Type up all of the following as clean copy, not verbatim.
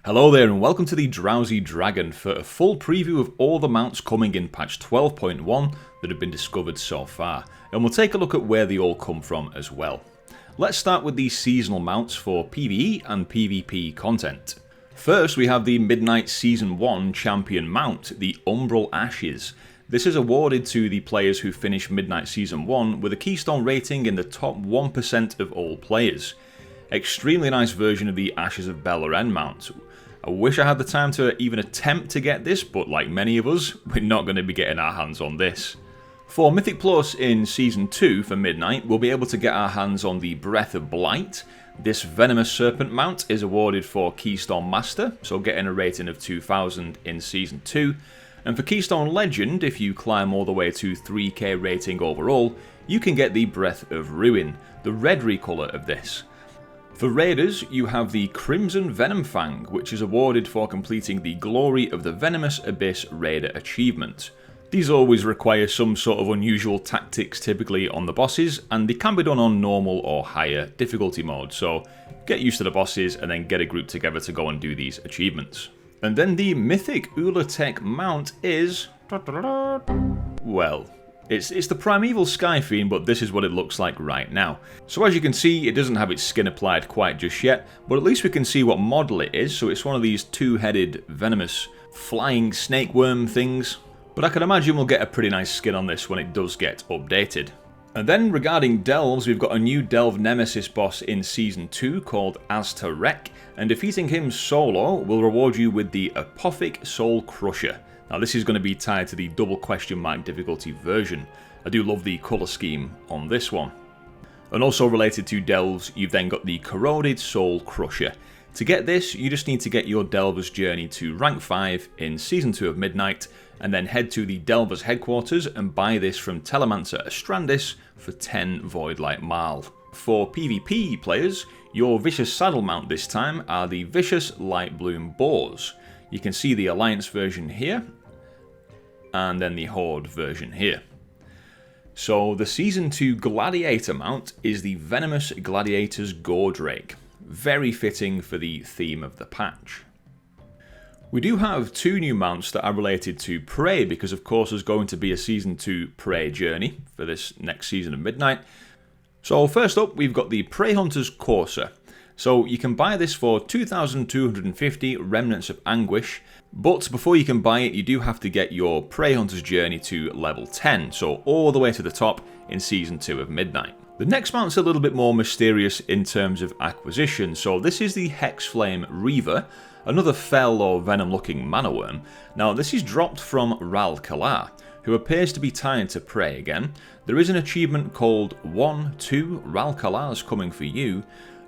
Hello there and welcome to the Drowsy Dragon for a full preview of all the mounts coming in patch 12.1 that have been discovered so far, and we'll take a look at where they all come from as well. Let's start with the seasonal mounts for PvE and PvP content. First we have the Midnight Season 1 champion mount, the Umbral Ashes. This is awarded to the players who finish Midnight Season 1 with a keystone rating in the top 1% of all players. Extremely nice version of the Ashes of Beleren mount. I wish I had the time to even attempt to get this, but like many of us, we're not going to be getting our hands on this. For Mythic Plus in Season 2 for Midnight, we'll be able to get our hands on the Breath of Blight. This Venomous Serpent mount is awarded for Keystone Master, so getting a rating of 2000 in Season 2. And for Keystone Legend, if you climb all the way to 3k rating overall, you can get the Breath of Ruin, the red recolor of this. For Raiders, you have the Crimson Venomfang, which is awarded for completing the Glory of the Venomous Abyss Raider achievement. These always require some sort of unusual tactics typically on the bosses, and they can be done on normal or higher difficulty mode, so get used to the bosses and then get a group together to go and do these achievements. And then the Mythic Ula'tek mount is... well... It's the Primeval Skyfiend, but this is what it looks like right now. So as you can see, it doesn't have its skin applied quite just yet, but at least we can see what model it is. So it's one of these two-headed venomous flying snake worm things. But I can imagine we'll get a pretty nice skin on this when it does get updated. And then regarding delves, we've got a new delve nemesis boss in Season 2 called Aztarek, and defeating him solo will reward you with the Apothic Soul Crusher. Now this is going to be tied to the double question mark difficulty version. I do love the colour scheme on this one. And also related to delves, you've then got the Corroded Soul Crusher. To get this, you just need to get your Delver's Journey to rank 5 in Season 2 of Midnight, and then head to the Delver's headquarters and buy this from Telemancer Astrandis for 10 Voidlight Marl. For PvP players, your Vicious Saddle mount this time are the Vicious Lightbloom Boars. You can see the Alliance version here, and then the Horde version here. So the Season 2 Gladiator mount is the Venomous Gladiator's Goredrake. Very fitting for the theme of the patch. We do have two new mounts that are related to Prey, because of course there's going to be a Season 2 Prey journey for this next season of Midnight. So first up we've got the Prey Hunter's Courser. So you can buy this for 2,250 Remnants of Anguish, but before you can buy it you do have to get your Prey Hunter's Journey to level 10, so all the way to the top in Season 2 of Midnight. The next mount's a little bit more mysterious in terms of acquisition, so this is the Hexflame Reaver, another fell or venom looking mana worm. Now this is dropped from Ral Kalar, who appears to be tied to Prey again. There is an achievement called 1-2 Ral Kalar's coming for you,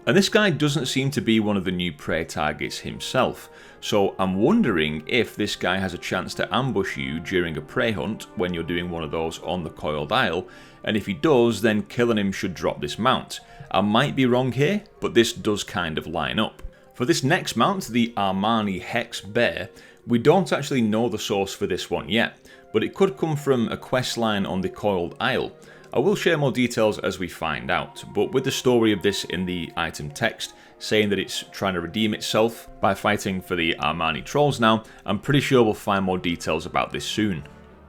and this guy doesn't seem to be one of the new prey targets himself, so I'm wondering if this guy has a chance to ambush you during a prey hunt when you're doing one of those on the Coiled Isle, and if he does, then killing him should drop this mount. I might be wrong here, but this does kind of line up. For this next mount, the Amani Hex Bear, we don't actually know the source for this one yet, but it could come from a questline on the Coiled Isle. I will share more details as we find out, but with the story of this in the item text, saying that it's trying to redeem itself by fighting for the Armani Trolls now, I'm pretty sure we'll find more details about this soon.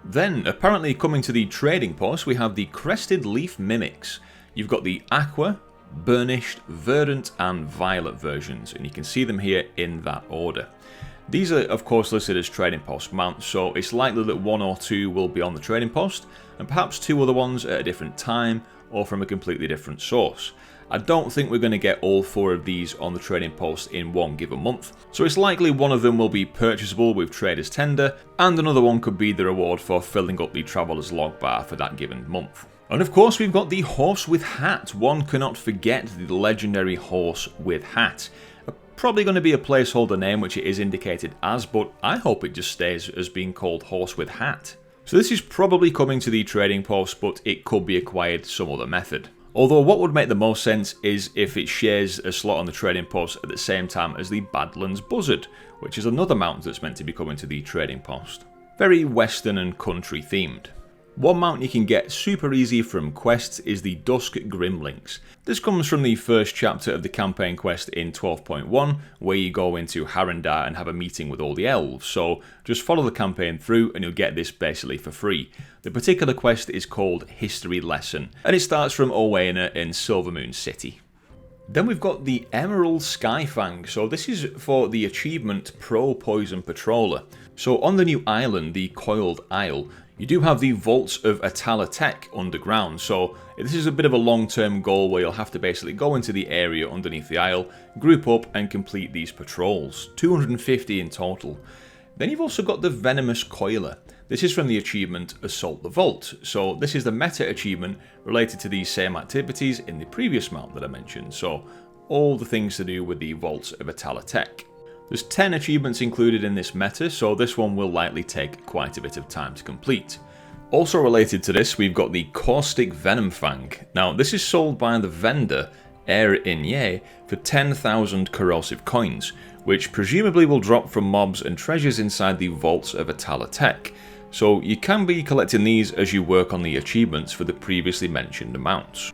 Then, apparently coming to the trading post, we have the Crested Leaf Mimics. You've got the Aqua, Burnished, Verdant and Violet versions, and you can see them here in that order. These are of course listed as trading post mounts, so it's likely that one or two will be on the trading post, and perhaps two other ones at a different time or from a completely different source. I don't think we're going to get all four of these on the trading post in one given month, so it's likely one of them will be purchasable with Trader's Tender, and another one could be the reward for filling up the Traveller's Log bar for that given month. And of course we've got the Horse with Hat. One cannot forget the legendary Horse with Hat. Probably going to be a placeholder name which it is indicated as, but I hope it just stays as being called Horse with Hat. So this is probably coming to the trading post, but it could be acquired some other method. Although what would make the most sense is if it shares a slot on the trading post at the same time as the Badlands Buzzard, which is another mount that's meant to be coming to the trading post. Very western and country themed. One mount you can get super easy from quests is the Dusk Grimlynx. This comes from the first chapter of the campaign quest in 12.1, where you go into Harrendar and have a meeting with all the elves, so just follow the campaign through and you'll get this basically for free. The particular quest is called History Lesson, and it starts from Owena in Silvermoon City. Then we've got the Emerald Skyfang, so this is for the achievement Pro Poison Patroller. So on the new island, the Coiled Isle, you do have the Vaults of Ula'tek underground, so this is a bit of a long-term goal where you'll have to basically go into the area underneath the isle, group up and complete these patrols, 250 in total. Then you've also got the Venomous Coiler. This is from the achievement Assault the Vault, so this is the meta achievement related to these same activities in the previous mount that I mentioned, so all the things to do with the Vaults of Ula'tek. There's 10 achievements included in this meta, so this one will likely take quite a bit of time to complete. Also related to this, we've got the Caustic Venomfang. Now, this is sold by the vendor, Air Inye, for 10,000 corrosive coins, which presumably will drop from mobs and treasures inside the Vaults of Ula'tek. So you can be collecting these as you work on the achievements for the previously mentioned mounts.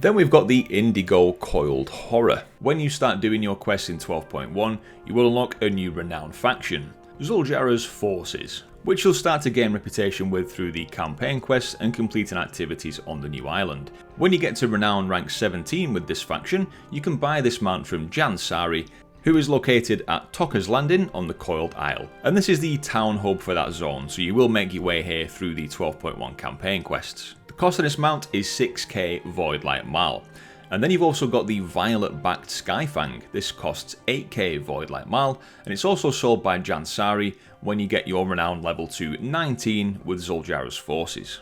Then we've got the Indigo Coiled Horror. When you start doing your quests in 12.1, you will unlock a new renowned faction, Tok'Jara's Forces, which you'll start to gain reputation with through the campaign quests and completing activities on the new island. When you get to renown rank 17 with this faction, you can buy this mount from Jansari, who is located at Tokka's Landing on the Coiled Isle. And this is the town hub for that zone, so you will make your way here through the 12.1 campaign quests. The cost of this mount is 6k Voidlight Mal. And then you've also got the Violet-backed Skyfang. This costs 8k Voidlight Mal, and it's also sold by Jansari when you get your renown level to 19 with Tok'Jara's Forces.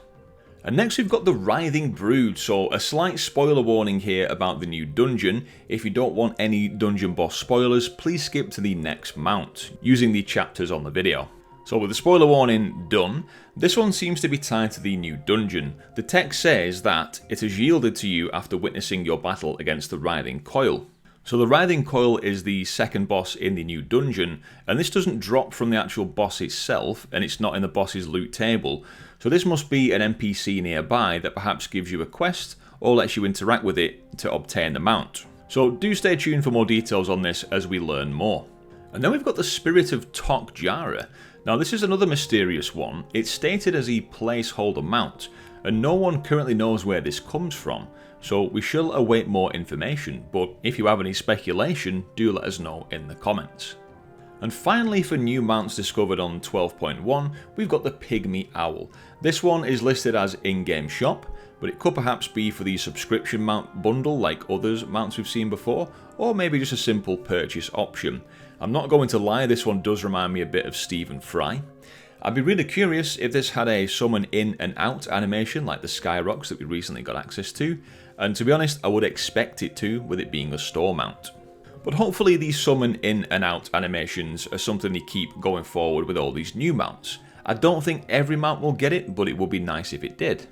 And next we've got the Writhing Brood, so a slight spoiler warning here about the new dungeon. If you don't want any dungeon boss spoilers, please skip to the next mount, using the chapters on the video. So with the spoiler warning done, this one seems to be tied to the new dungeon. The text says that it is yielded to you after witnessing your battle against the Writhing Coil. So the Writhing Coil is the second boss in the new dungeon, and this doesn't drop from the actual boss itself, and it's not in the boss's loot table. So this must be an NPC nearby that perhaps gives you a quest, or lets you interact with it to obtain the mount. So do stay tuned for more details on this as we learn more. And then we've got the Spirit of Tok'Jara. Now this is another mysterious one. It's stated as a placeholder mount, and no one currently knows where this comes from, so we shall await more information, but if you have any speculation, do let us know in the comments. And finally, for new mounts discovered on 12.1, we've got the Pygmy Owl. This one is listed as in-game shop, but it could perhaps be for the subscription mount bundle like others mounts we've seen before, or maybe just a simple purchase option. I'm not going to lie, this one does remind me a bit of Stephen Fry. I'd be really curious if this had a summon in and out animation like the Skyrocks that we recently got access to, and to be honest, I would expect it to, with it being a store mount. But hopefully these summon in and out animations are something they keep going forward with all these new mounts. I don't think every mount will get it, but it would be nice if it did.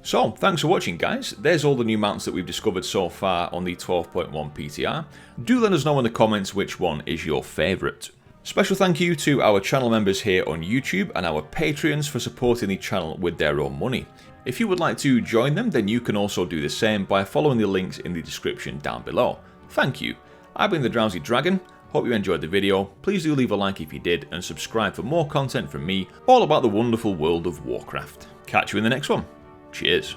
So, thanks for watching guys, there's all the new mounts that we've discovered so far on the 12.1 PTR. Do let us know in the comments which one is your favourite. Special thank you to our channel members here on YouTube and our Patreons for supporting the channel with their own money. If you would like to join them, then you can also do the same by following the links in the description down below. Thank you. I've been the Drowsy Dragon, hope you enjoyed the video, please do leave a like if you did and subscribe for more content from me all about the wonderful world of Warcraft. Catch you in the next one. Cheers.